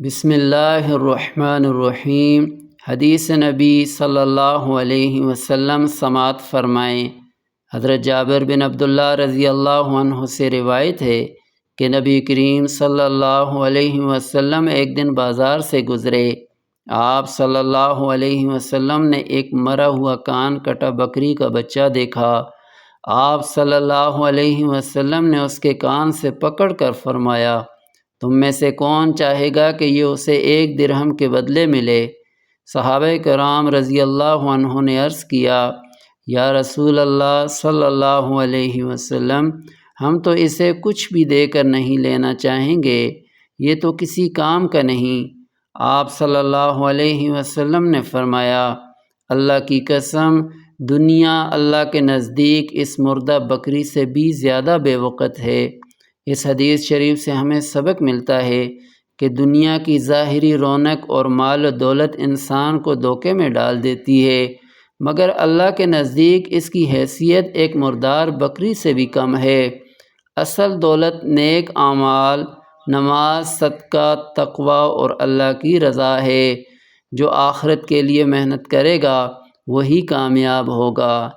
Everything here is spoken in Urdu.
بسم اللہ الرحمن الرحیم۔ حدیث نبی صلی اللہ علیہ وسلم سماعت فرمائیں۔ حضرت جابر بن عبداللہ رضی اللہ عنہ سے روایت ہے کہ نبی کریم صلی اللہ علیہ وسلم ایک دن بازار سے گزرے۔ آپ صلی اللہ علیہ وسلم نے ایک مرا ہوا کان کٹا بکری کا بچہ دیکھا۔ آپ صلی اللہ علیہ وسلم نے اس کے کان سے پکڑ کر فرمایا، تم میں سے کون چاہے گا کہ یہ اسے 1 درہم کے بدلے ملے؟ صحابہ کرام رضی اللہ عنہ نے عرض کیا، یا رسول اللہ صلی اللہ علیہ وسلم، ہم تو اسے کچھ بھی دے کر نہیں لینا چاہیں گے، یہ تو کسی کام کا نہیں۔ آپ صلی اللہ علیہ وسلم نے فرمایا، اللہ کی قسم، دنیا اللہ کے نزدیک اس مردہ بکری سے بھی زیادہ بے وقت ہے۔ اس حدیث شریف سے ہمیں سبق ملتا ہے کہ دنیا کی ظاہری رونق اور مال و دولت انسان کو دھوکے میں ڈال دیتی ہے، مگر اللہ کے نزدیک اس کی حیثیت ایک مردار بکری سے بھی کم ہے۔ اصل دولت نیک اعمال، نماز، صدقہ، تقوی اور اللہ کی رضا ہے۔ جو آخرت کے لیے محنت کرے گا وہی کامیاب ہوگا۔